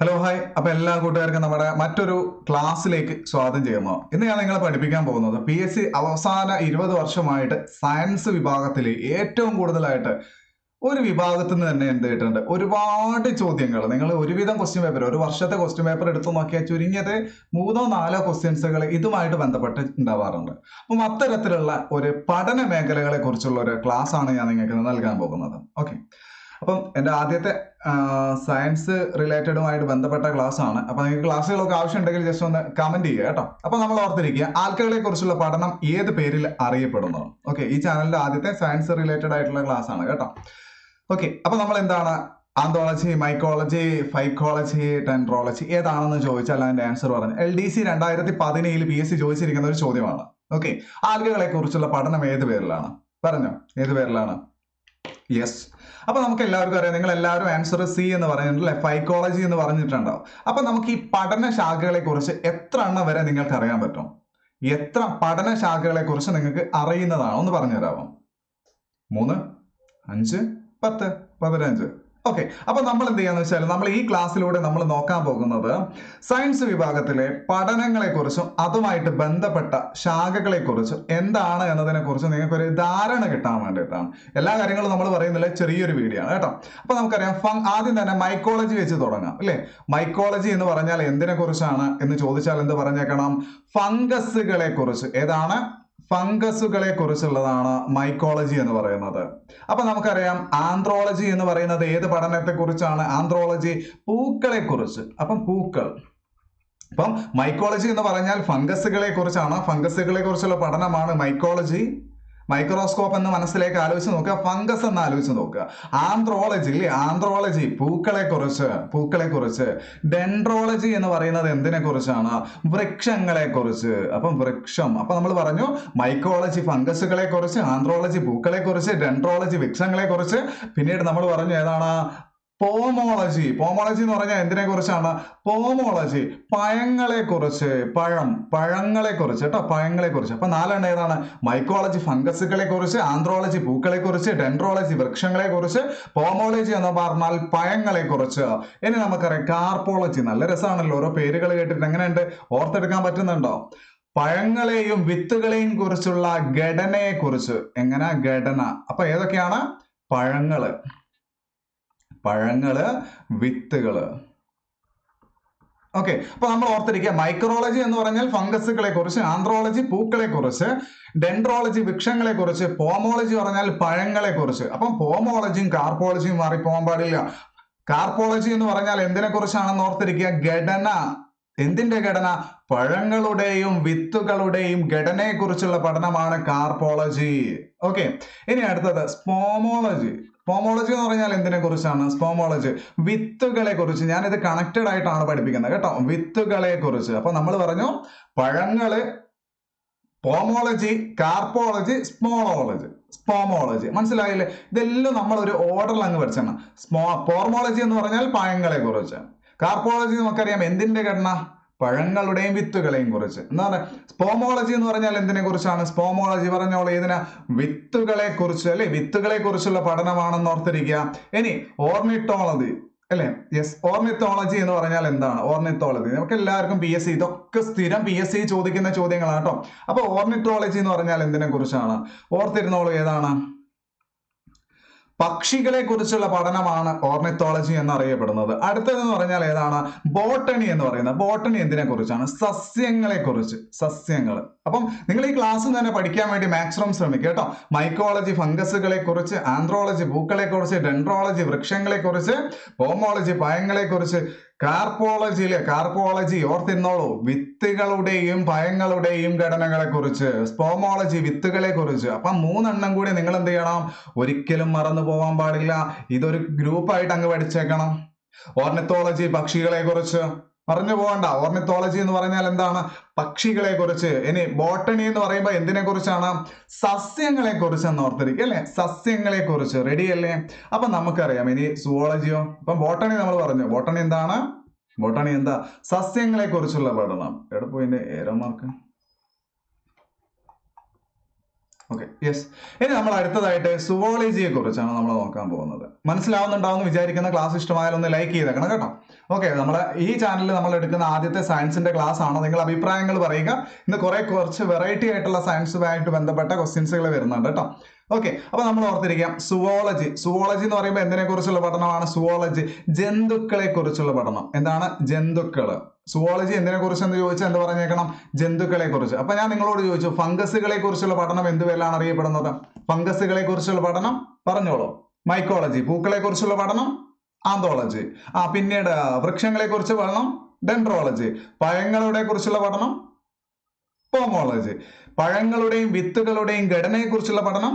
Hello hi. അപ്പോൾ എല്ലാ കൂട്ടുകാർക്കും നമ്മുടെ മറ്റൊരു ക്ലാസ്സിലേക്ക് സ്വാഗതം ചെയ്യുന്നു. ഇന്ന് ഞാൻ നിങ്ങളെ പഠിപ്പിക്കാൻ പോകുന്നത് PSC അവസാന 20 വർഷമായിട്ട് സയൻസ് വിഭാഗത്തിൽ ഏറ്റവും കൂടുതലായിട്ട് ഒരു വിഭാഗത്തിൽ നിന്ന് തന്നെ എന്ത് ചെയ്തിട്ടുണ്ട്, ഒരുപാട് ചോദ്യങ്ങൾ. നിങ്ങൾ ഒരുവിധം ക്വസ്റ്റ്യൻ പേപ്പർ, ഒരു വർഷത്തെ ക്വസ്റ്റ്യൻ പേപ്പർ എടുത്തു നോക്കിയാൽ ചുരുങ്ങിയത് 3-4 ക്വസ്റ്റ്യൻസുകൾ ഇതുമായിട്ട് ബന്ധപ്പെട്ട് ഉണ്ടാവാറുണ്ട്. അപ്പം അത്തരത്തിലുള്ള ഒരു പഠന മേഖലകളെ കുറിച്ചുള്ള ഒരു ക്ലാസ് ആണ് ഞാൻ നിങ്ങൾക്ക് നൽകാൻ പോകുന്നത്. ഓക്കെ, അപ്പം എൻ്റെ ആദ്യത്തെ സയൻസ് റിലേറ്റഡുമായിട്ട് ബന്ധപ്പെട്ട ക്ലാസ് ആണ്. അപ്പൊ നിങ്ങൾക്ക് ക്ലാസ്സുകളൊക്കെ ആവശ്യമുണ്ടെങ്കിൽ ജസ്റ്റ് ഒന്ന് കമന്റ് ചെയ്യുക കേട്ടോ. അപ്പൊ നമ്മൾ ഓർത്തിരിക്കുക, ആൽക്കകളെ കുറിച്ചുള്ള പഠനം ഏത് പേരിൽ അറിയപ്പെടുന്നു. ഓക്കെ, ഈ ചാനലിന്റെ ആദ്യത്തെ സയൻസ് റിലേറ്റഡ് ആയിട്ടുള്ള ക്ലാസ് ആണ് കേട്ടോ. ഓക്കെ, അപ്പൊ നമ്മൾ എന്താണ് ആന്ത്രോളജി, മൈക്കോളജി, ഫൈക്കോളജി, ഡെൻഡ്രോളജി ഏതാണെന്ന് ചോദിച്ചാൽ അതിന്റെ ആൻസർ പറഞ്ഞു LDC 2017 PSC ചോദിച്ചിരിക്കുന്ന ഒരു ചോദ്യമാണ്. ഓക്കെ, ആൽഗകളെ കുറിച്ചുള്ള പഠനം ഏത് പേരിലാണ്? പറഞ്ഞോ, ഏത് പേരിലാണ്? യെസ്. അപ്പൊ നമുക്ക് എല്ലാവർക്കും അറിയാം, നിങ്ങൾ എല്ലാവരും ആൻസർ C എന്ന് പറയുന്നുണ്ടല്ലേ, ഫൈക്കോളജി എന്ന് പറഞ്ഞിട്ടുണ്ടാവും. അപ്പൊ നമുക്ക് ഈ പഠനശാഖകളെ കുറിച്ച് എത്ര എണ്ണം വരെ നിങ്ങൾക്ക് അറിയാൻ പറ്റും? എത്ര പഠനശാഖകളെ കുറിച്ച് നിങ്ങൾക്ക് അറിയുന്നതാണ്? ഒന്ന് പറഞ്ഞു തരാമോ? 3, 5, 10, 15. ഓക്കെ, അപ്പൊ നമ്മൾ എന്ത് ചെയ്യാന്ന് വെച്ചാൽ, നമ്മൾ ഈ ക്ലാസ്സിലൂടെ നമ്മൾ നോക്കാൻ പോകുന്നത് സയൻസ് വിഭാഗത്തിലെ പഠനങ്ങളെ കുറിച്ചും അതുമായിട്ട് ബന്ധപ്പെട്ട ശാഖകളെ കുറിച്ചും എന്താണ് എന്നതിനെ കുറിച്ച് നിങ്ങൾക്ക് ഒരു ധാരണ കിട്ടാൻ വേണ്ടിയിട്ടാണ്. എല്ലാ കാര്യങ്ങളും നമ്മൾ പറയുന്നില്ല, ചെറിയൊരു വീഡിയോ ആണ് കേട്ടോ. അപ്പൊ നമുക്കറിയാം, ആദ്യം തന്നെ മൈക്കോളജി വെച്ച് തുടങ്ങാം അല്ലെ. മൈക്കോളജി എന്ന് പറഞ്ഞാൽ എന്തിനെ കുറിച്ചാണ് എന്ന് ചോദിച്ചാൽ എന്ത് പറഞ്ഞേക്കണം? ഫംഗസുകളെ കുറിച്ച്. ഏതാണ്? ഫംഗസുകളെ കുറിച്ചുള്ളതാണ് മൈക്കോളജി എന്ന് പറയുന്നത്. അപ്പൊ നമുക്കറിയാം, ആന്ത്രോളജി എന്ന് പറയുന്നത് ഏത് പഠനത്തെ കുറിച്ചാണ്? ആന്ത്രോളജി പൂക്കളെ കുറിച്ച്. അപ്പം പൂക്കൾ. അപ്പം മൈക്കോളജി എന്ന് പറഞ്ഞാൽ ഫംഗസുകളെ കുറിച്ചാണ്. ഫംഗസുകളെ കുറിച്ചുള്ള പഠനമാണ് മൈക്കോളജി. മൈക്രോസ്കോപ്പ് എന്ന് മനസ്സിലേക്ക് ആലോചിച്ച് നോക്കുക, ഫംഗസ് എന്ന് ആലോചിച്ച് നോക്കുക. ആന്ത്രോളജി ഇല്ലേ, ആന്ത്രോളജി പൂക്കളെ കുറിച്ച്. ഡെൻഡ്രോളജി എന്ന് പറയുന്നത് എന്തിനെ കുറിച്ചാണ്? വൃക്ഷങ്ങളെ കുറിച്ച്. അപ്പം വൃക്ഷം. അപ്പൊ നമ്മൾ പറഞ്ഞു മൈക്കോളജി ഫംഗസുകളെ കുറിച്ച്, ആന്ത്രോളജി പൂക്കളെ കുറിച്ച്, ഡെൻഡ്രോളജി വൃക്ഷങ്ങളെ കുറിച്ച്. പിന്നീട് നമ്മൾ പറഞ്ഞു ഏതാണ്? പോമോളജി. പോമോളജി എന്ന് പറഞ്ഞാൽ എന്തിനെ കുറിച്ചാണ്? പോമോളജി പഴങ്ങളെ കുറിച്ച്. പഴങ്ങളെ കുറിച്ച് കേട്ടോ, പഴങ്ങളെ കുറിച്ച്. അപ്പൊ 4 ഏതാണ്? മൈക്കോളജി ഫംഗസുകളെ കുറിച്ച്, ആന്ത്രോളജി പൂക്കളെ കുറിച്ച്, ഡെൻഡ്രോളജി വൃക്ഷങ്ങളെ കുറിച്ച്, പോമോളജി എന്ന് പറഞ്ഞാൽ പഴങ്ങളെ കുറിച്ച്. ഇനി നമുക്കറിയാം കാർപ്പോളജി. നല്ല രസമാണല്ലോ, ഓരോ പേരുകൾ കേട്ടിട്ട് എങ്ങനെയുണ്ട്? ഓർത്തെടുക്കാൻ പറ്റുന്നുണ്ടോ? പഴങ്ങളെയും വിത്തുകളെയും കുറിച്ചുള്ള ഘടനയെ കുറിച്ച്. എങ്ങനെ ഘടന? അപ്പൊ ഏതൊക്കെയാണ്? പഴങ്ങള്, വിത്തുകള്. ഓക്കെ, അപ്പൊ നമ്മൾ ഓർത്തിരിക്കുക, മൈക്രോളജി എന്ന് പറഞ്ഞാൽ ഫംഗസുകളെ കുറിച്ച്, ആന്ത്രോളജി പൂക്കളെ കുറിച്ച്, ഡെൻഡ്രോളജി വൃക്ഷങ്ങളെ കുറിച്ച്, പോമോളജി പറഞ്ഞാൽ പഴങ്ങളെ കുറിച്ച്. അപ്പം പോമോളജിയും കാർപ്പോളജിയും മാറി പോകാൻ പാടില്ല. കാർപ്പോളജി എന്ന് പറഞ്ഞാൽ എന്തിനെ കുറിച്ചാണെന്ന് ഓർത്തിരിക്കുക, ഘടന. എന്തിന്റെ ഘടന? പഴങ്ങളുടെയും വിത്തുകളുടെയും ഘടനയെ കുറിച്ചുള്ള പഠനമാണ് കാർപ്പോളജി. ഓക്കെ, ഇനി അടുത്തത് സ്പോമോളജി. സ്പോമോളജി എന്ന് പറഞ്ഞാൽ എന്തിനെ കുറിച്ചാണ്? സ്പോമോളജി വിത്തുകളെ കുറിച്ച്. ഞാനിത് കണക്റ്റഡ് ആയിട്ടാണ് പഠിപ്പിക്കുന്നത് കേട്ടോ, വിത്തുകളെ കുറിച്ച്. അപ്പൊ നമ്മൾ പറഞ്ഞു പഴങ്ങള്, പോമോളജി, കാർപ്പോളജി, സ്പോമോളജി. മനസ്സിലായില്ലേ? ഇതെല്ലാം നമ്മൾ ഒരു ഓർഡറിൽ അങ്ങ് പഠിച്ചാണ്. പോർമോളജി എന്ന് പറഞ്ഞാൽ പഴങ്ങളെ കുറിച്ച്. കാർപ്പോളജി നമുക്കറിയാം എന്തിന്റെ ഘടന? പഴങ്ങളുടെയും വിത്തുകളെയും കുറിച്ച്. എന്താണ് സ്പോമോളജി എന്ന് പറഞ്ഞാൽ എന്തിനെ കുറിച്ചാണ്? സ്പോമോളജി പറഞ്ഞോളൂ, ഏതിനാ? വിത്തുകളെ കുറിച്ച് അല്ലെ, വിത്തുകളെ കുറിച്ചുള്ള പഠനമാണെന്ന് ഓർത്തിരിക്കുക. ഇനി ഓർണിത്തോളജി അല്ലെ. യെസ്, ഓർണിത്തോളജി എന്ന് പറഞ്ഞാൽ എന്താണ്? ഓർണിത്തോളജി നമുക്ക് എല്ലാവർക്കും PSC ഇതൊക്കെ സ്ഥിരം PSC ചോദിക്കുന്ന ചോദ്യങ്ങളാണ് കേട്ടോ. അപ്പൊ ഓർണിത്തോളജി എന്ന് പറഞ്ഞാൽ എന്തിനെ കുറിച്ചാണ്? ഓർത്തിരുന്നോളൂ, ഏതാണ്? പക്ഷികളെ കുറിച്ചുള്ള പഠനമാണ് ഓർണിത്തോളജി എന്നറിയപ്പെടുന്നത്. അടുത്തതെന്ന് പറഞ്ഞാൽ ഏതാണ്? ബോട്ടണി എന്ന് പറയുന്നത്. ബോട്ടണി എന്തിനെ കുറിച്ചാണ്? സസ്യങ്ങളെ കുറിച്ച്. സസ്യങ്ങൾ. അപ്പം നിങ്ങൾ ഈ ക്ലാസ് തന്നെ പഠിക്കാൻ വേണ്ടി മാക്സിമം ശ്രമിക്കുക കേട്ടോ. മൈക്കോളജി ഫംഗസുകളെ കുറിച്ച്, ആന്ത്രോളജി പൂക്കളെ കുറിച്ച്, ഡെൻഡ്രോളജി വൃക്ഷങ്ങളെ കുറിച്ച്, പോമോളജി പഴങ്ങളെ കുറിച്ച്, കാർപ്പോളജി ഓർത്തിരുന്നോളൂ, വിത്തുകളുടെയും പഴങ്ങളുടെയും ഘടനകളെ കുറിച്ച്, സ്പോമോളജി വിത്തുകളെ കുറിച്ച്. അപ്പൊ 3 കൂടി നിങ്ങൾ എന്ത് ചെയ്യണം? ഒരിക്കലും മറന്നു പോകാൻ പാടില്ല. ഇതൊരു ഗ്രൂപ്പായിട്ട് അങ്ങ് പഠിച്ചേക്കണം. ഓർണിത്തോളജി പക്ഷികളെ കുറിച്ച്, പറഞ്ഞു പോകണ്ട. ഓർണിത്തോളജി എന്ന് പറഞ്ഞാൽ എന്താണ്? പക്ഷികളെ കുറിച്ച്. ഇനി ബോട്ടണി എന്ന് പറയുമ്പോൾ എന്തിനെ കുറിച്ചാണ്? സസ്യങ്ങളെ കുറിച്ച് എന്ന് ഓർത്തിരിക്കുക അല്ലെ, സസ്യങ്ങളെ കുറിച്ച്. റെഡി അല്ലേ? അപ്പൊ നമുക്കറിയാം ഇനി സുവോളജിയോ. അപ്പൊ ബോട്ടണി നമ്മൾ പറഞ്ഞു. ബോട്ടണി എന്താണ്? ബോട്ടണി എന്താ? സസ്യങ്ങളെ കുറിച്ചുള്ള പഠനം. എവിടെ പോയിന്റെ ഏരോ മാർക്ക്? Okay, yes. ഇനി നമ്മൾ അടുത്തതായിട്ട് സുവോളജിയെ കുറിച്ചാണ് നമ്മൾ നോക്കാൻ പോകുന്നത്. മനസ്സിലാവുന്നുണ്ടാവുമെന്ന് വിചാരിക്കുന്ന ക്ലാസ് ഇഷ്ടമായാലും ഒന്ന് ലൈക്ക് ചെയ്തേക്കണം കേട്ടോ. ഓക്കെ, നമ്മളെ ഈ ചാനലിൽ നമ്മൾ എടുക്കുന്ന ആദ്യത്തെ സയൻസിന്റെ ക്ലാസ് ആണ്. നിങ്ങൾ അഭിപ്രായങ്ങൾ പറയുക. ഇന്ന് കുറച്ച് വെറൈറ്റി ആയിട്ടുള്ള സയൻസുമായിട്ട് ബന്ധപ്പെട്ട ക്വസ്റ്റ്യൻസുകൾ വരുന്നുണ്ട് കേട്ടോ. ഓക്കെ, അപ്പൊ നമ്മൾ ഓർത്തിരിക്കാം സുവോളജി. സുവോളജി എന്ന് പറയുമ്പോൾ എന്തിനെ കുറിച്ചുള്ള പഠനമാണ്? സുവോളജി ജന്തുക്കളെ കുറിച്ചുള്ള പഠനം. എന്താണ്? ജന്തുക്കള്. സുവോളജി എന്തിനെ കുറിച്ച് എന്ന് ചോദിച്ചാൽ എന്ത് പറഞ്ഞേക്കണം? ജന്തുക്കളെ കുറിച്ച്. അപ്പൊ ഞാൻ നിങ്ങളോട് ചോദിച്ചു ഫംഗസുകളെ കുറിച്ചുള്ള പഠനം എന്ത് പേരിലാണ് അറിയപ്പെടുന്നത്? ഫംഗസുകളെ കുറിച്ചുള്ള പഠനം പറഞ്ഞോളൂ. മൈക്കോളജി. പൂക്കളെ കുറിച്ചുള്ള പഠനം ആന്തോളജി. പിന്നീട് വൃക്ഷങ്ങളെ കുറിച്ച് പഠനം ഡെൻഡ്രോളജി. പഴങ്ങളുടെ കുറിച്ചുള്ള പഠനം പോമോളജി. പഴങ്ങളുടെയും വിത്തുകളുടെയും ഘടനയെ കുറിച്ചുള്ള പഠനം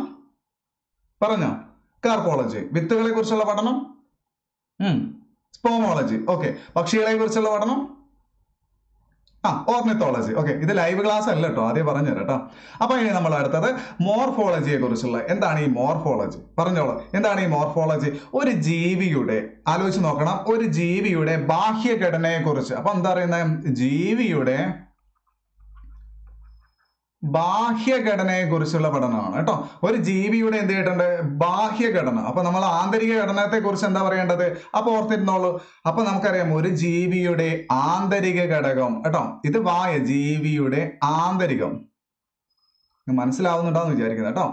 പറഞ്ഞോ കാർപ്പോളജി. വിത്തുകളെ കുറിച്ചുള്ള പഠനം സ്പോമോളജി. ഓക്കെ, പക്ഷികളെ കുറിച്ചുള്ള പഠനം ഓർണിത്തോളജി. ഓക്കെ, ഇത് ലൈവ് ക്ലാസ് അല്ല കേട്ടോ, ആദ്യം പറഞ്ഞു കേട്ടോ. അപ്പൊ ഇനി നമ്മൾ അടുത്തത് മോർഫോളജിയെ കുറിച്ചുള്ള. എന്താണ് ഈ മോർഫോളജി? പറഞ്ഞോളൂ, എന്താണ് ഈ മോർഫോളജി? ഒരു ജീവിയുടെ, ആലോചിച്ച് നോക്കണം, ഒരു ജീവിയുടെ ബാഹ്യഘടനയെ കുറിച്ച്. അപ്പൊ എന്താ പറയുന്നത്? ജീവിയുടെ ബാഹ്യഘടനയെ കുറിച്ചുള്ള പഠനമാണ് കേട്ടോ. ഒരു ജീവിയുടെ എന്ത് ചെയ്തിട്ടുണ്ട്? ബാഹ്യഘടന. അപ്പൊ നമ്മൾ ആന്തരിക ഘടനത്തെ കുറിച്ച് എന്താ പറയേണ്ടത്? അപ്പൊ ഓർത്തിരുന്നോളൂ. അപ്പൊ നമുക്കറിയാം ഒരു ജീവിയുടെ ആന്തരിക ഘടകം കേട്ടോ. ഇത് ജീവിയുടെ ആന്തരികം. മനസ്സിലാവുന്നുണ്ടാന്ന് വിചാരിക്കുന്നത് കേട്ടോ.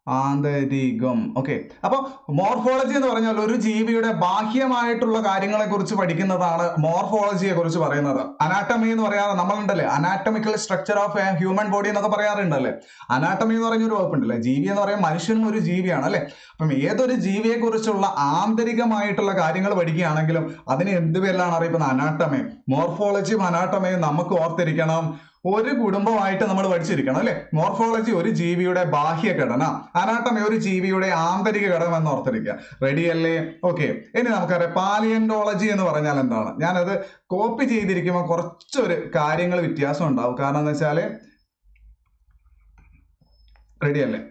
ആന്തരികം. ഓക്കെ, അപ്പൊ മോർഫോളജി എന്ന് പറഞ്ഞാൽ ഒരു ജീവിയുടെ ബാഹ്യമായിട്ടുള്ള കാര്യങ്ങളെ കുറിച്ച് പഠിക്കുന്നതാണ് മോർഫോളജിയെ കുറിച്ച് പറയുന്നത്. അനാട്ടമി എന്ന് പറയാറ് നമ്മളുണ്ടല്ലേ, anatomical structure of human body എന്നൊക്കെ പറയാറുണ്ടല്ലേ. അനാട്ടമി എന്ന് പറഞ്ഞൊരു വകുപ്പുണ്ടല്ലേ. ജീവി എന്ന് പറയുമ്പോൾ മനുഷ്യനും ഒരു ജീവിയാണ് അല്ലെ. അപ്പം ഏതൊരു ജീവിയെ കുറിച്ചുള്ള ആന്തരികമായിട്ടുള്ള കാര്യങ്ങൾ പഠിക്കുകയാണെങ്കിലും അതിന് എന്ത് പേരിലാണ് അറിയപ്പെടുന്നത്? അനാട്ടമി. മോർഫോളജിയും അനാട്ടമിയും നമുക്ക് ഓർത്തിരിക്കണം, ഒരു കുടുംബമായിട്ട് നമ്മൾ പഠിച്ചിരിക്കണം അല്ലെ. മോർഫോളജി ഒരു ജീവിയുടെ ബാഹ്യഘടന, അനാട്ടമി ഒരു ജീവിയുടെ ആന്തരിക ഘടകം എന്ന് ഓർത്തിരിക്കുക. റെഡി അല്ലേ? ഓക്കെ, ഇനി നമുക്കറിയാം പാലിയന്റോളജി എന്ന് പറഞ്ഞാൽ എന്താണ്. ഞാനത് കോപ്പി ചെയ്തിരിക്കുമ്പോൾ കുറച്ചൊരു കാര്യങ്ങൾ വ്യത്യാസം ഉണ്ടാവും. കാരണം എന്ന് വെച്ചാല് റെഡി അല്ലേ?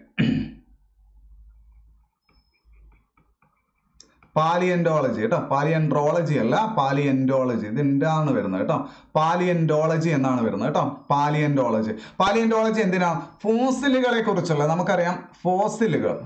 പാലിയന്റോളജി കേട്ടോ, പാലിയൻട്രോളജി അല്ല, പാലിയന്റോളജി. ഇത് എന്താണ് വരുന്നത് കേട്ടോ? പാലിയന്റോളജി എന്നാണ് വരുന്നത് കേട്ടോ. പാലിയന്റോളജി. പാലിയന്റോളജി എന്തിനാ? ഫോസിലുകളെ കുറിച്ചുള്ള. നമുക്കറിയാം ഫോസിലുകൾ.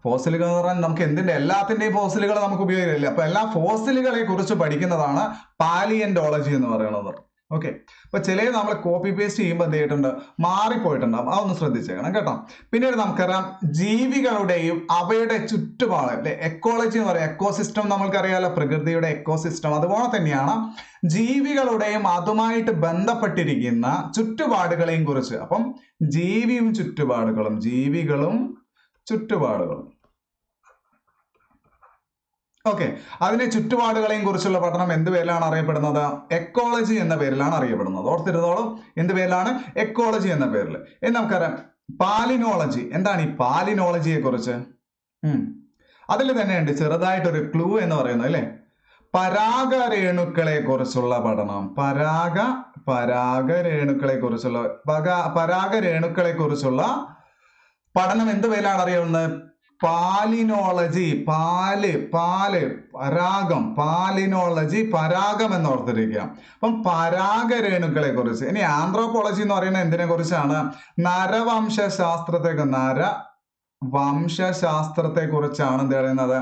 ഫോസിലുകൾ എന്ന് പറഞ്ഞാൽ നമുക്ക് എന്തിന്റെ എല്ലാത്തിന്റെയും ഫോസിലുകൾ നമുക്ക് ഉപയോഗിക്കില്ല. അപ്പൊ എല്ലാ ഫോസിലുകളെ കുറിച്ച് പഠിക്കുന്നതാണ് പാലിയന്റോളജി എന്ന് പറയുന്നത്. ഓക്കെ, അപ്പൊ ചില നമ്മൾ കോപ്പി പേസ്റ്റ് ചെയ്യുമ്പോൾ എന്ത് ചെയ്തിട്ടുണ്ട്? മാറിപ്പോയിട്ടുണ്ടാവും. അതൊന്ന് ശ്രദ്ധിച്ചേക്കണം കേട്ടോ. പിന്നീട് നമുക്കറിയാം ജീവികളുടെയും അവയുടെ ചുറ്റുപാട് അല്ലെ, എക്കോളജി എന്ന് പറയാം. എക്കോസിസ്റ്റം നമ്മൾക്കറിയാലോ, പ്രകൃതിയുടെ എക്കോസിസ്റ്റം. അതുപോലെ തന്നെയാണ് ജീവികളുടെയും അതുമായിട്ട് ബന്ധപ്പെട്ടിരിക്കുന്ന ചുറ്റുപാടുകളെയും കുറിച്ച്. അപ്പം ജീവിയും ചുറ്റുപാടുകളും, ജീവികളും ചുറ്റുപാടുകളും. ഓക്കെ, അതിനെ ചുറ്റുപാടുകളെയും കുറിച്ചുള്ള പഠനം എന്ത് പേരിലാണ് അറിയപ്പെടുന്നത്? എക്കോളജി എന്ന പേരിലാണ് അറിയപ്പെടുന്നത്. ഓർത്തിരുന്നോളും, എന്ത് പേരിലാണ്? എക്കോളജി എന്ന പേരിൽ. ഇനി നമുക്കറിയാം പാലിനോളജി. എന്താണ് ഈ പാലിനോളജിയെ കുറിച്ച്? അതിൽ തന്നെ ഉണ്ട് ചെറുതായിട്ടൊരു ക്ലൂ എന്ന് പറയുന്നത് അല്ലെ, പരാഗരേണുക്കളെ കുറിച്ചുള്ള പഠനം. പരാഗരേണുക്കളെ കുറിച്ചുള്ള പഠനം എന്ത് പേരിലാണ് അറിയുന്നത്? പാലിനോളജി. പരാഗം. പാലിനോളജി, പരാഗം എന്ന് ഓർത്തിരിക്കുക. അപ്പം പരാഗരേണുക്കളെ കുറിച്ച്. ഇനി ആന്ത്രോപോളജി എന്ന് പറയുന്നത് എന്തിനെ കുറിച്ചാണ്? നരവംശശാസ്ത്രത്തെ കുറിച്ചാണ് എന്ത് പറയുന്നത്?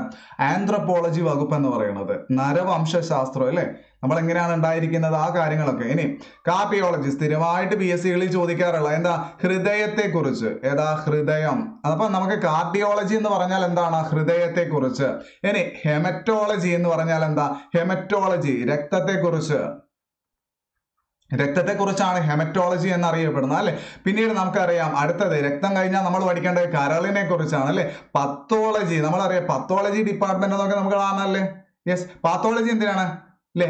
ആന്ത്രോപോളജി വകുപ്പ് എന്ന് പറയുന്നത്. നരവംശശാസ്ത്രം അല്ലെ. നമ്മൾ എങ്ങനെയാണ് ഉണ്ടായിരിക്കുന്നത് ആ കാര്യങ്ങളൊക്കെ. ഇനി കാർഡിയോളജി സ്ഥിരമായിട്ട് PSCകളിൽ ചോദിക്കാറുള്ള എന്താ? ഹൃദയത്തെ കുറിച്ച്. ഏതാ? ഹൃദയം. അപ്പൊ നമുക്ക് കാർഡിയോളജി എന്ന് പറഞ്ഞാൽ എന്താണ്? ഹൃദയത്തെ കുറിച്ച്. ഇനി ഹെമറ്റോളജി എന്ന് പറഞ്ഞാൽ എന്താ? ഹെമറ്റോളജി രക്തത്തെ കുറിച്ചാണ് ഹെമറ്റോളജി എന്നറിയപ്പെടുന്നത് അല്ലെ. പിന്നീട് നമുക്കറിയാം അടുത്തത് രക്തം കഴിഞ്ഞാൽ നമ്മൾ പഠിക്കേണ്ടത് കരളിനെ കുറിച്ചാണ് അല്ലെ. പത്തോളജി. നമ്മളറിയാം പത്തോളജി ഡിപ്പാർട്ട്മെന്റ് എന്നൊക്കെ നമുക്ക് കാണാനല്ലേ. യെസ്, പാത്തോളജി എന്തിനാണ് അല്ലെ?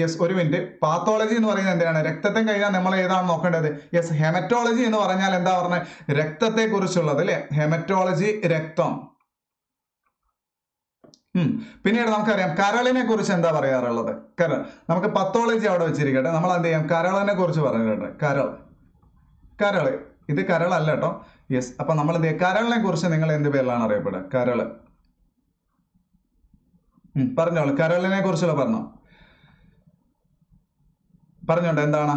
യെസ്, ഒരു മിനിറ്റ്. പാത്തോളജി എന്ന് പറയുന്നത് എന്തിനാണ്? രക്തത്തെ കഴിഞ്ഞാൽ നമ്മൾ ഏതാണ് നോക്കേണ്ടത്? യെസ്, ഹെമറ്റോളജി എന്ന് പറഞ്ഞാൽ എന്താ പറഞ്ഞത്? രക്തത്തെ കുറിച്ചുള്ളത് അല്ലെ. ഹെമറ്റോളജി രക്തം. പിന്നീട് നമുക്കറിയാം കരളിനെ കുറിച്ച് എന്താ പറയാറുള്ളത്? കരൾ. നമുക്ക് പത്തോളജി അവിടെ വെച്ചിരിക്കട്ടെ. നമ്മൾ എന്ത് ചെയ്യാം? കരളിനെ കുറിച്ച് പറഞ്ഞിട്ടുണ്ട്. കരള്. ഇത് കരളല്ല കേട്ടോ. യെസ്, അപ്പൊ നമ്മൾ എന്ത് ചെയ്യാം? കരളിനെ കുറിച്ച് നിങ്ങൾ എന്ത് പേരിലാണ് അറിയപ്പെടുക? കരള്. പറഞ്ഞോളൂ, കരളിനെ കുറിച്ചുള്ള പറഞ്ഞോണ്ട് എന്താണ്?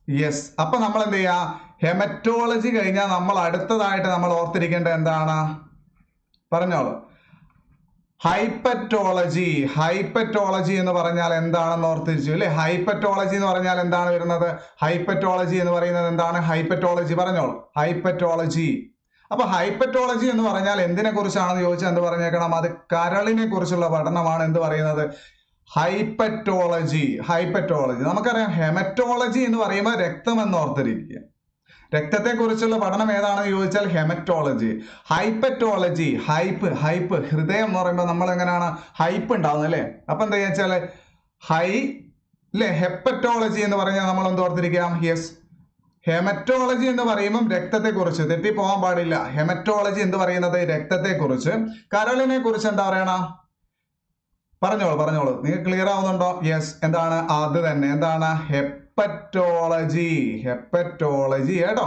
യെസ്. അപ്പൊ നമ്മൾ എന്ത് ചെയ്യാ, ഹെമറ്റോളജി കഴിഞ്ഞാൽ നമ്മൾ അടുത്തതായിട്ട് നമ്മൾ ഓർത്തിരിക്കേണ്ടത് എന്താണ്? പറഞ്ഞോളൂ. ഹൈപ്പറ്റോളജി. ഹൈപ്പറ്റോളജി എന്ന് പറഞ്ഞാൽ എന്താണെന്ന് ഓർത്തിരിച്ചു അല്ലെ? ഹൈപ്പറ്റോളജി എന്ന് പറഞ്ഞാൽ എന്താണ് വരുന്നത്? ഹൈപ്പറ്റോളജി എന്ന് പറയുന്നത് എന്താണ്? ഹൈപ്പറ്റോളജി പറഞ്ഞോളൂ. ഹൈപ്പറ്റോളജി. അപ്പൊ ഹൈപ്പറ്റോളജി എന്ന് പറഞ്ഞാൽ എന്തിനെ കുറിച്ചാണെന്ന് ചോദിച്ചാൽ എന്ത് പറഞ്ഞേക്കണം? അത് കരളിനെ കുറിച്ചുള്ള പഠനമാണ് എന്ത് പറയുന്നത്? ഹൈപ്പറ്റോളജി. ഹൈപ്പറ്റോളജി. നമുക്കറിയാം ഹെമറ്റോളജി എന്ന് പറയുമ്പോൾ രക്തം എന്ന് ഓർത്തിരിക്കുക. രക്തത്തെ കുറിച്ചുള്ള പഠനം ഏതാണെന്ന് ചോദിച്ചാൽ ഹെമറ്റോളജി. ഹൈപ്പറ്റോളജി. ഹൈപ്പ്. ഹൈപ്പ് ഹൃദയം എന്ന് പറയുമ്പോൾ നമ്മൾ എങ്ങനെയാണ് ഹൈപ്പ് ഉണ്ടാവുന്നത് അല്ലെ? അപ്പൊ എന്താ വെച്ചാല് ഹൈ അല്ലെ? ഹെപ്പറ്റോളജി എന്ന് പറഞ്ഞാൽ നമ്മൾ എന്ത് ഓർത്തിരിക്കാം? യെസ്. ഹെമറ്റോളജി എന്ന് പറയുമ്പോൾ രക്തത്തെ കുറിച്ച്, തെറ്റി പോകാൻ പാടില്ല. ഹെമറ്റോളജി എന്ന് പറയുന്നത് രക്തത്തെ കുറിച്ച്. കരളിനെ കുറിച്ച് എന്താ പറയണ? പറഞ്ഞോളൂ. നിങ്ങൾക്ക് ക്ലിയർ ആവുന്നുണ്ടോ? യെസ്. എന്താണ്? അത് തന്നെ. എന്താണ്? ഹെപ്പറ്റോളജി. ഹെപ്പറ്റോളജി കേട്ടോ.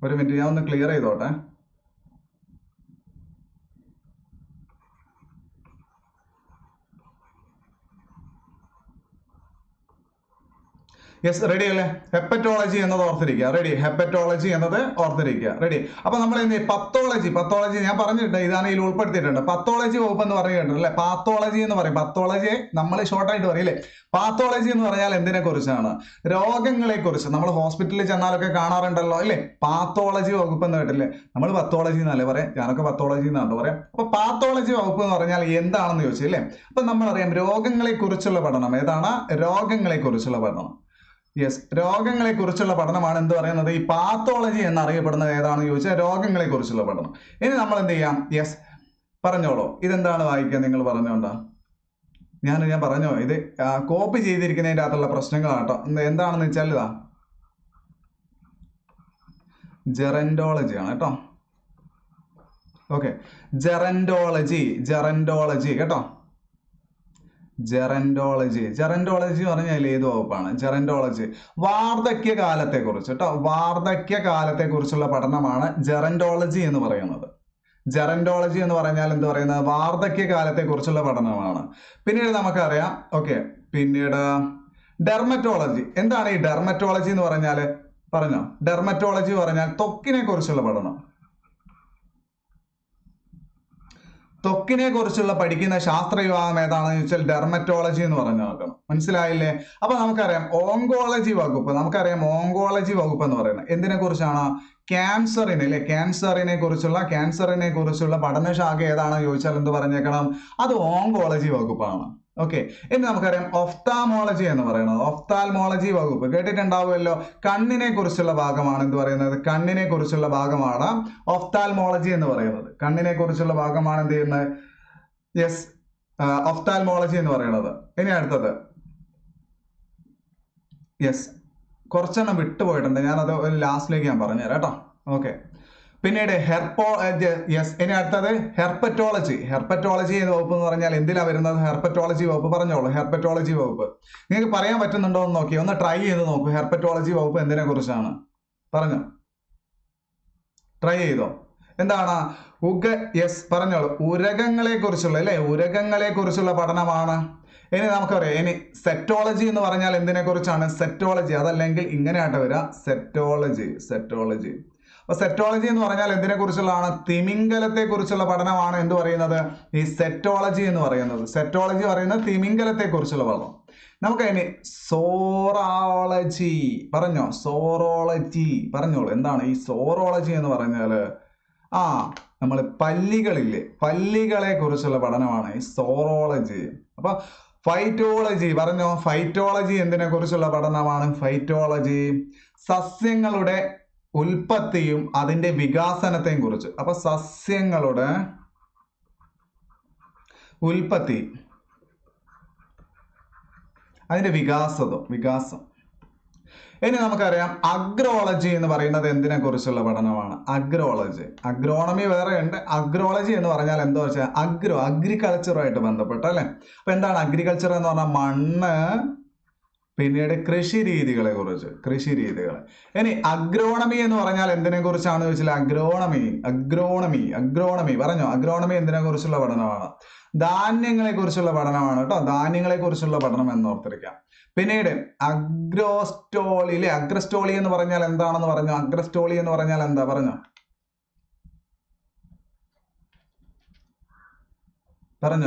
ഒരു മിനിറ്റ്, ഞാൻ ഒന്ന് ക്ലിയർ ചെയ്തോട്ടെ. യെസ്, റെഡി അല്ലേ? ഹെപ്പറ്റോളജി എന്നത് ഓർത്തിരിക്കുക. റെഡി. ഹെപ്പറ്റോളജി എന്നത് ഓർത്തിരിക്കുക. റെഡി. അപ്പൊ നമ്മൾ എന്ത് പത്തോളജി. പത്തോളജി ഞാൻ പറഞ്ഞിട്ടുണ്ട്, ഇതാണ് ഇതിൽ ഉൾപ്പെടുത്തിയിട്ടുണ്ട്. പത്തോളജി വകുപ്പ് എന്ന് പറഞ്ഞിട്ടുണ്ട് അല്ലെ? പാത്തോളജി എന്ന് പറയും. പത്തോളജി നമ്മൾ ഷോർട്ടായിട്ട് പറയും അല്ലേ? പാത്തോളജി എന്ന് പറഞ്ഞാൽ എന്തിനെ കുറിച്ചാണ്? രോഗങ്ങളെ കുറിച്ച്. നമ്മൾ ഹോസ്പിറ്റലിൽ ചെന്നാലൊക്കെ കാണാറുണ്ടല്ലോ അല്ലേ? പാത്തോളജി വകുപ്പ് എന്ന് കേട്ടില്ലേ? നമ്മൾ പത്തോളജി എന്നല്ലേ പറയാം? ഞാനൊക്കെ പത്തോളജി എന്നാണ് പറയാം. അപ്പൊ പാത്തോളജി വകുപ്പ് എന്ന് പറഞ്ഞാൽ എന്താണെന്ന് ചോദിച്ചു അല്ലേ? അപ്പൊ നമ്മളറിയാം രോഗങ്ങളെ കുറിച്ചുള്ള പഠനം. ഏതാണ്? രോഗങ്ങളെ കുറിച്ചുള്ള പഠനം. യെസ്. രോഗങ്ങളെ കുറിച്ചുള്ള പഠനമാണ് എന്ത് പറയുന്നത്? ഈ പാത്തോളജി എന്നറിയപ്പെടുന്നത് ഏതാണെന്ന് ചോദിച്ചാൽ രോഗങ്ങളെ കുറിച്ചുള്ള പഠനം. ഇനി നമ്മൾ എന്ത് ചെയ്യാം? യെസ്, പറഞ്ഞോളൂ. ഇതെന്താണ് വായിക്കുക? നിങ്ങൾ പറഞ്ഞോണ്ടാ ഞാൻ പറഞ്ഞോ, ഇത് കോപ്പി ചെയ്തിരിക്കുന്നതിൻ്റെ അകത്തുള്ള പ്രശ്നങ്ങളാട്ടോ. എന്താണെന്ന് വെച്ചാൽ ഇതാ ജെറന്റോളജി ആണ് കേട്ടോ. Okay, gerontology. ജെറന്റോളജി കേട്ടോ. ജെറന്റോളജി. ജെറന്റോളജി പറഞ്ഞാൽ ഏത് വകുപ്പാണ്? ജെറന്റോളജി. വാർദ്ധക്യകാലത്തെ കുറിച്ച് കേട്ടോ. വാർദ്ധക്യകാലത്തെ കുറിച്ചുള്ള പഠനമാണ് ജെറന്റോളജി എന്ന് പറയുന്നത്. ജെറന്റോളജി എന്ന് പറഞ്ഞാൽ എന്ത് പറയുന്നത്? വാർദ്ധക്യകാലത്തെ കുറിച്ചുള്ള പഠനമാണ്. പിന്നീട് നമുക്കറിയാം. ഓക്കെ, പിന്നീട് ഡെർമറ്റോളജി. എന്താണ് ഈ ഡെർമറ്റോളജി എന്ന് പറഞ്ഞാൽ? പറഞ്ഞോ. ഡെർമറ്റോളജി പറഞ്ഞാൽ ത്വക്കിനെ കുറിച്ചുള്ള പഠനം. ത്വക്കിനെ കുറിച്ചുള്ള പഠിക്കുന്ന ശാസ്ത്ര വിഭാഗം ഏതാണെന്ന് ചോദിച്ചാൽ ഡെർമറ്റോളജി എന്ന് പറഞ്ഞു നോക്കണം. മനസ്സിലായില്ലേ? അപ്പൊ നമുക്കറിയാം ഓങ്കോളജി വകുപ്പ്. നമുക്കറിയാം ഓങ്കോളജി വകുപ്പ് എന്ന് പറയുന്നത് എന്തിനെ കുറിച്ചാണ്? ക്യാൻസറിനെ അല്ലെ? ക്യാൻസറിനെ കുറിച്ചുള്ള പഠനശാഖ ഏതാണെന്ന് ചോദിച്ചാൽ എന്ത് പറഞ്ഞേക്കണം? അത് ഓങ്കോളജി വകുപ്പാണ്. ഓക്കെ, ഇനി നമുക്കറിയാം ഒഫ്താമോളജി എന്ന് പറയുന്നത്. ഒഫ്താൽമോളജി വകുപ്പ് കേട്ടിട്ടുണ്ടാവുമല്ലോ. കണ്ണിനെ കുറിച്ചുള്ള ഭാഗമാണ് എന്ത് പറയുന്നത്? കണ്ണിനെ കുറിച്ചുള്ള ഭാഗമാണ് ഒഫ്താൽമോളജി എന്ന് പറയുന്നത്. കണ്ണിനെ കുറിച്ചുള്ള ഭാഗമാണ് എന്ത് ചെയ്യുന്നത്? യെസ്, ഒഫ്താൽമോളജി എന്ന് പറയുന്നത്. ഇനി അടുത്തത് യെസ്, കുറച്ചെണ്ണം വിട്ടുപോയിട്ടുണ്ട്, ഞാനത് ലാസ്റ്റിലേക്ക് ഞാൻ പറഞ്ഞുതരാം കേട്ടോ. ഓക്കെ, പിന്നീട് ഇനി അടുത്തത് ഹെർപ്പറ്റോളജി. ഹെർപ്പറ്റോളജി എന്ന വകുപ്പ് എന്ന് പറഞ്ഞാൽ എന്തിനാ വരുന്നത്? ഹെർപ്പറ്റോളജി വകുപ്പ്. പറഞ്ഞോളൂ. ഹെർപ്പറ്റോളജി വകുപ്പ് നിങ്ങൾക്ക് പറയാൻ പറ്റുന്നുണ്ടോ എന്ന് നോക്കി, ഒന്ന് ട്രൈ ചെയ്ത് നോക്കൂ. ഹെർപ്പറ്റോളജി വകുപ്പ് എന്തിനെ കുറിച്ചാണ്? പറഞ്ഞോ, ട്രൈ ചെയ്തോ. എന്താണ്? യെസ്, പറഞ്ഞോളൂ. ഉരകങ്ങളെ കുറിച്ചുള്ള അല്ലെ? ഉരകങ്ങളെ കുറിച്ചുള്ള പഠനമാണ്. ഇനി നമുക്കറിയാം. ഇനി സെറ്റോളജി എന്ന് പറഞ്ഞാൽ എന്തിനെ കുറിച്ചാണ്? സെറ്റോളജി. അതല്ലെങ്കിൽ ഇങ്ങനെയായിട്ട് വരിക, സെറ്റോളജി. സെറ്റോളജി. അപ്പൊ സെറ്റോളജി എന്ന് പറഞ്ഞാൽ എന്തിനെ കുറിച്ചുള്ളതാണ്? തിമിംഗലത്തെ കുറിച്ചുള്ള പഠനമാണ് എന്ത് പറയുന്നത്? ഈ സെറ്റോളജി എന്ന് പറയുന്നത്. സെറ്റോളജി പറയുന്നത് തിമിംഗലത്തെ കുറിച്ചുള്ള പഠനം. നമുക്ക് ഇനി സോറോളജി. പറഞ്ഞോ, സോറോളജി. പറഞ്ഞോളൂ. എന്താണ് ഈ സോറോളജി എന്ന് പറഞ്ഞാല്? നമ്മൾ പല്ലികളില്ലേ, പല്ലികളെ കുറിച്ചുള്ള പഠനമാണ് ഈ സോറോളജി. അപ്പൊ ഫൈറ്റോളജി. പറഞ്ഞോ, ഫൈറ്റോളജി എന്തിനെ കുറിച്ചുള്ള പഠനമാണ്? ഫൈറ്റോളജി സസ്യങ്ങളുടെ ഉൽപ്പത്തിയും അതിന്റെ വികാസനത്തെയും കുറിച്ച്. അപ്പൊ സസ്യങ്ങളുടെ ഉൽപ്പത്തി, അതിന്റെ വികാസം. ഇനി നമുക്കറിയാം അഗ്രോളജി എന്ന് പറയുന്നത് എന്തിനെ കുറിച്ചുള്ള പഠനമാണ്? അഗ്രോളജി. അഗ്രോണമി വേറെ ഉണ്ട്. അഗ്രോളജി എന്ന് പറഞ്ഞാൽ എന്താ വെച്ചാൽ അഗ്രികൾച്ചറുമായിട്ട് ബന്ധപ്പെട്ട അല്ലെ? അപ്പൊ എന്താണ് അഗ്രികൾച്ചർ എന്ന് പറഞ്ഞാൽ? മണ്ണ്, പിന്നീട് കൃഷി രീതികളെ കുറിച്ച്, കൃഷി രീതികൾ. ഇനി അഗ്രോണമി എന്ന് പറഞ്ഞാൽ എന്തിനെ കുറിച്ചാണ് ചോദിച്ചാൽ അഗ്രോണമി പറഞ്ഞോ. അഗ്രോണമി എന്തിനെ കുറിച്ചുള്ള പഠനമാണ്? ധാന്യങ്ങളെ കുറിച്ചുള്ള പഠനമാണ് കേട്ടോ. ധാന്യങ്ങളെ കുറിച്ചുള്ള പഠനം എന്ന് ഓർത്തിരിക്കാം. പിന്നീട് അഗ്രസ്റ്റോളി എന്ന് പറഞ്ഞാൽ എന്താണെന്ന് പറഞ്ഞു. അഗ്രസ്റ്റോളി എന്ന് പറഞ്ഞാൽ എന്താ പറഞ്ഞോ?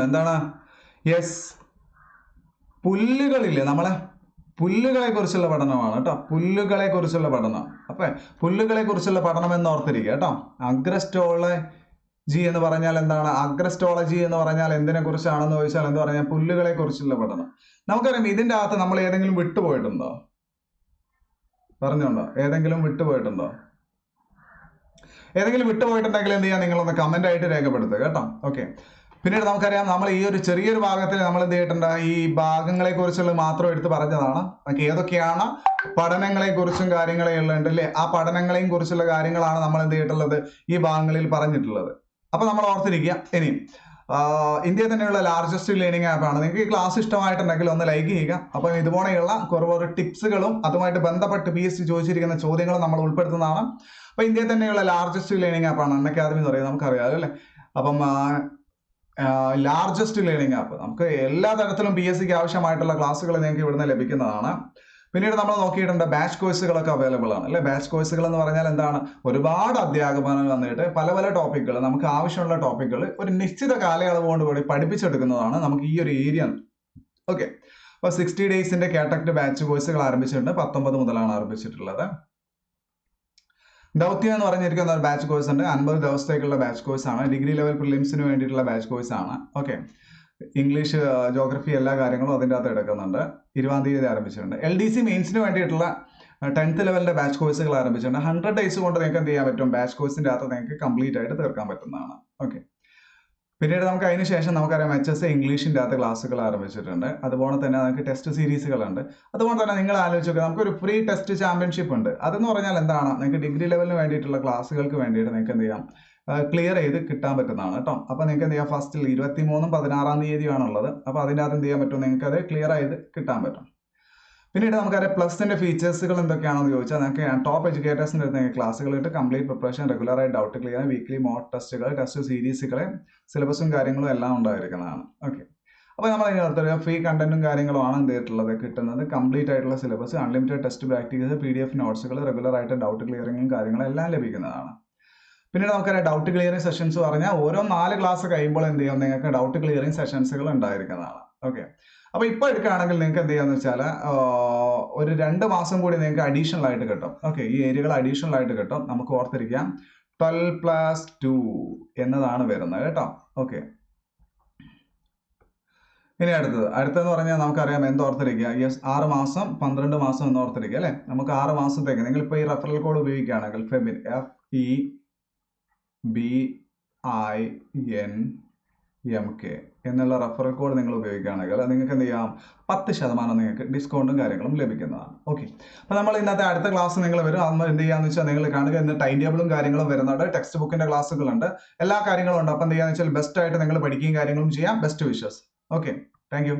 എന്താണ്? യെസ്, പുല്ലുകളില്ലേ നമ്മളെ പുല്ലുകളെ കുറിച്ചുള്ള പഠനമാണ് കേട്ടോ. പുല്ലുകളെ കുറിച്ചുള്ള പഠനം. അപ്പൊ പുല്ലുകളെ കുറിച്ചുള്ള പഠനം എന്ന് ഓർത്തിരിക്കുക കേട്ടോ. അഗ്രസ്റ്റോളജി എന്ന് പറഞ്ഞാൽ എന്താണ്? അഗ്രസ്റ്റോളജി എന്ന് പറഞ്ഞാൽ എന്തിനെ കുറിച്ചാണെന്ന് ചോദിച്ചാൽ എന്ത് പറഞ്ഞാൽ പുല്ലുകളെ കുറിച്ചുള്ള പഠനം. നമുക്കറിയാം ഇതിന്റെ അകത്ത് നമ്മൾ ഏതെങ്കിലും വിട്ടുപോയിട്ടുണ്ടോ? പറഞ്ഞോണ്ടോ? ഏതെങ്കിലും വിട്ടുപോയിട്ടുണ്ടോ? ഏതെങ്കിലും വിട്ടുപോയിട്ടുണ്ടെങ്കിൽ എന്ത് ചെയ്യാം? നിങ്ങളൊന്ന് കമന്റ് ആയിട്ട് രേഖപ്പെടുത്തുക കേട്ടോ. ഓക്കെ. പിന്നീട് നമുക്കറിയാം നമ്മൾ ഈ ഒരു ചെറിയൊരു ഭാഗത്തിൽ നമ്മൾ എന്ത് ചെയ്തിട്ടുണ്ട്? ഈ ഭാഗങ്ങളെ കുറിച്ചുള്ള മാത്രം എടുത്ത് പറഞ്ഞതാണ്. നമുക്ക് ഏതൊക്കെയാണ് പഠനങ്ങളെ കുറിച്ചും കാര്യങ്ങളെല്ലാം ഉണ്ട് അല്ലേ? ആ പഠനങ്ങളെയും കുറിച്ചുള്ള കാര്യങ്ങളാണ് നമ്മൾ എന്ത് ചെയ്തിട്ടുള്ളത്? ഈ ഭാഗങ്ങളിൽ പറഞ്ഞിട്ടുള്ളത്. അപ്പൊ നമ്മൾ ഓർത്തിരിക്കുക. ഇനി ഇന്ത്യയിൽ തന്നെയുള്ള ലാർജസ്റ്റ് ലേണിംഗ് ആപ്പാണ്. നിങ്ങൾക്ക് ഈ ക്ലാസ് ഇഷ്ടമായിട്ടുണ്ടെങ്കിൽ ഒന്ന് ലൈക്ക് ചെയ്യുക. അപ്പം ഇതുപോലെയുള്ള കുറേ ടിപ്സുകളും അതുമായിട്ട് ബന്ധപ്പെട്ട് PSC ചോദിച്ചിരിക്കുന്ന ചോദ്യങ്ങളും നമ്മൾ ഉൾപ്പെടുത്തുന്നതാണ്. അപ്പൊ ഇന്ത്യയിൽ തന്നെയുള്ള ലാർജസ്റ്റ് ലേണിംഗ് ആപ്പാണ് അൺഅക്കാദമി എന്ന് പറയുന്നത്, നമുക്കറിയാം അല്ലേ? അപ്പം ലാർജസ്റ്റ് ലേണിംഗ് ആപ്പ്. നമുക്ക് എല്ലാ തരത്തിലും PSCക്ക് ആവശ്യമായിട്ടുള്ള ക്ലാസ്സുകൾ നിങ്ങൾക്ക് ഇവിടുന്ന് ലഭിക്കുന്നതാണ്. പിന്നീട് നമ്മൾ നോക്കിയിട്ടുണ്ട് ബാച്ച് കോഴ്സുകളൊക്കെ അവൈലബിൾ ആണ് അല്ലെ? ബാച്ച് കോഴ്സുകൾ എന്ന് പറഞ്ഞാൽ എന്താണ്? ഒരുപാട് അധ്യാപകർ വന്നിട്ട് പല പല ടോപ്പിക്കുകൾ, നമുക്ക് ആവശ്യമുള്ള ടോപ്പിക്കുകൾ ഒരു നിശ്ചിത കാലയളവ് കൊണ്ട് കൂടി പഠിപ്പിച്ചെടുക്കുന്നതാണ് നമുക്ക് ഈ ഒരു ഏരിയ. ഓക്കെ. അപ്പോൾ 60 ഡേയ്സിന്റെ കാറ്റക്ട് ബാച്ച് കോഴ്സുകൾ ആരംഭിച്ചിട്ടുണ്ട്. 19 മുതലാണ് ആരംഭിച്ചിട്ടുള്ളത്. ദൗത്യം എന്ന് പറഞ്ഞിരിക്കുന്ന ഒരു ബാച്ച് കോഴ്സ് ഉണ്ട്. 50 ദിവസത്തേക്കുള്ള ബാച്ച് കോഴ്സ് ആണ്. ഡിഗ്രി ലെവൽ പ്രിലിംസിന് വേണ്ടിയിട്ടുള്ള ബാച്ച് കോഴ്സ് ആണ്. ഓക്കെ. ഇംഗ്ലീഷ്, ജോഗ്രഫി എല്ലാ കാര്യങ്ങളും അതിൻ്റെ അകത്ത് എടുക്കുന്നുണ്ട്. 20-ാം തീയതി ആരംഭിച്ചിട്ടുണ്ട്. LDC മെയിൻസിന് വേണ്ടിയിട്ടുള്ള 10th ലെവലിന്റെ ബാച്ച് കോഴ്സുകൾ ആരംഭിച്ചിട്ടുണ്ട്. 100 ഡേയ്സ് കൊണ്ട് നിങ്ങൾക്ക് എന്ത് ചെയ്യാൻ പറ്റും? ബാച്ച് കോഴ്സിന്റെ അകത്ത് നിങ്ങൾക്ക് കംപ്ലീറ്റ് ആയിട്ട് തീർക്കാൻ പറ്റുന്നതാണ്. ഓക്കെ. പിന്നീട് നമുക്ക് അതിന് ശേഷം നമുക്കറിയാം HSA ഇംഗ്ലീഷിന്റെ അകത്ത് ക്ലാസ്സുകൾ ആരംഭിച്ചിട്ടുണ്ട്. അതുപോലെ തന്നെ നമുക്ക് ടെസ്റ്റ് സീരീസുകളുണ്ട്. അതുപോലെ തന്നെ നിങ്ങൾ ആലോചിച്ച് നോക്കുക, നമുക്കൊരു ഫ്രീ ടെസ്റ്റ് ചാമ്പ്യൻഷിപ്പ് ഉണ്ട്. അതെന്ന് പറഞ്ഞാൽ എന്താണ്? നിങ്ങൾക്ക് ഡിഗ്രി ലെവലിന് വേണ്ടിയിട്ടുള്ള ക്ലാസ്സുകൾക്ക് വേണ്ടിയിട്ട് നിങ്ങൾക്ക് എന്ത് ചെയ്യാം? ക്ലിയർ ചെയ്ത് കിട്ടാൻ പറ്റുന്നതാണ് കേട്ടോ. അപ്പോൾ നിങ്ങൾക്ക് എന്ത് ചെയ്യാം? ഫസ്റ്റിൽ 23-ഉം 16-ാം തീയതിയാണുള്ളത്. അപ്പോൾ അതിൻ്റെ അകത്ത് എന്ത് ചെയ്യാൻ പറ്റും? നിങ്ങൾക്ക് അത് ക്ലിയർ ചെയ്ത് കിട്ടാൻ പറ്റും. പിന്നീട് നമുക്കറിയാം പ്ലസിന്റെ ഫീച്ചേഴ്സുകൾ എന്തൊക്കെയാണെന്ന് ചോദിച്ചാൽ നിങ്ങൾക്ക് ടോപ്പ് എഡ്യൂക്കേറ്റേഴ്സിൻ്റെ അടുത്ത് ക്ലാസ്സുകൾ ഇട്ട് കംപ്ലീറ്റ് പ്രിപ്പറേഷൻ, റെഗുലറായി ഡൗട്ട് ക്ലിയർ, വീക്ക്ലി മോക്ക് ടെസ്റ്റുകൾ, ടെസ്റ്റ് സീരീസുകൾ, സിലബസും കാര്യങ്ങളും എല്ലാം ഉണ്ടായിരിക്കുന്നതാണ്. ഓക്കെ. അപ്പോൾ നമ്മൾ അതിന് ഓർത്തറിയാം ഫ്രീ കണ്ടന്റും കാര്യങ്ങളുമാണ് എന്ത് ചെയ്തിട്ടുള്ളത് കിട്ടുന്നത്. കംപ്ലീറ്റ് ആയിട്ടുള്ള syllabus, unlimited test practice, PDF നോട്ട്സുകൾ, റെഗുലറായിട്ട് ഡൗട്ട് ക്ലിയറിങ്ങും കാര്യങ്ങളും എല്ലാം ലഭിക്കുന്നതാണ്. പിന്നീട് നമുക്കറിയാം ഡൗട്ട് ക്ലിയറിംഗ് സെഷൻസ് പറഞ്ഞാൽ ഓരോ 4 ക്ലാസ് കഴിയുമ്പോൾ എന്ത് ചെയ്യും? നിങ്ങൾക്ക് ഡൗട്ട് ക്ലിയറിംഗ് സെഷൻസുകൾ ഉണ്ടായിരിക്കുന്നതാണ്. ഓക്കെ. അപ്പോൾ ഇപ്പോൾ എടുക്കുകയാണെങ്കിൽ നിങ്ങൾക്ക് എന്ത് ചെയ്യാന്ന് വെച്ചാൽ ഒരു 2 മാസം കൂടി നിങ്ങൾക്ക് അഡീഷണൽ ആയിട്ട് കിട്ടും. ഓക്കെ. ഈ ഏരിയകൾ അഡീഷണൽ ആയിട്ട് കിട്ടും. നമുക്ക് ഓർത്തിരിക്കാം 12+2 എന്നതാണ് വരുന്നത് കേട്ടോ. ഓക്കെ. ഇനി അടുത്തെന്ന് പറഞ്ഞാൽ നമുക്കറിയാം എന്തോർത്തിരിക്കുക? യെസ്, 6 മാസം 12 മാസം എന്ന് ഓർത്തിരിക്കുക അല്ലേ? നമുക്ക് 6 മാസത്തേക്ക് നിങ്ങളിപ്പോൾ ഈ റെഫറൽ കോഡ് ഉപയോഗിക്കുകയാണെങ്കിൽ ഫെബിൻ FEBIN MK എന്നുള്ള റെഫറൽ കോഡ് നിങ്ങൾ ഉപയോഗിക്കുകയാണെങ്കിൽ നിങ്ങൾക്ക് എന്ത് ചെയ്യാം? 10% നിങ്ങൾക്ക് ഡിസ്കൗണ്ടും കാര്യങ്ങളും ലഭിക്കുന്നതാണ്. ഓക്കെ. അപ്പോൾ നമ്മൾ ഇന്നത്തെ അടുത്ത ക്ലാസ് നിങ്ങൾ വരും. അന്ന് എന്ത് ചെയ്യാന്ന് വെച്ചാൽ നിങ്ങൾ കാണുക, ഇന്ന് ടൈം ടേബിളും കാര്യങ്ങളും വരുന്നുണ്ട്. ടെക്സ്റ്റ് ബുക്കിന്റെ ക്ലാസ്സുകളുണ്ട്, എല്ലാ കാര്യങ്ങളും ഉണ്ട്. അപ്പോൾ എന്ത് ചെയ്യാന്ന് വെച്ചാൽ ബെസ്റ്റ് ആയിട്ട് നിങ്ങൾ പഠിക്കുകയും കാര്യങ്ങളും ചെയ്യാം. Best wishes. Okay. Thank you.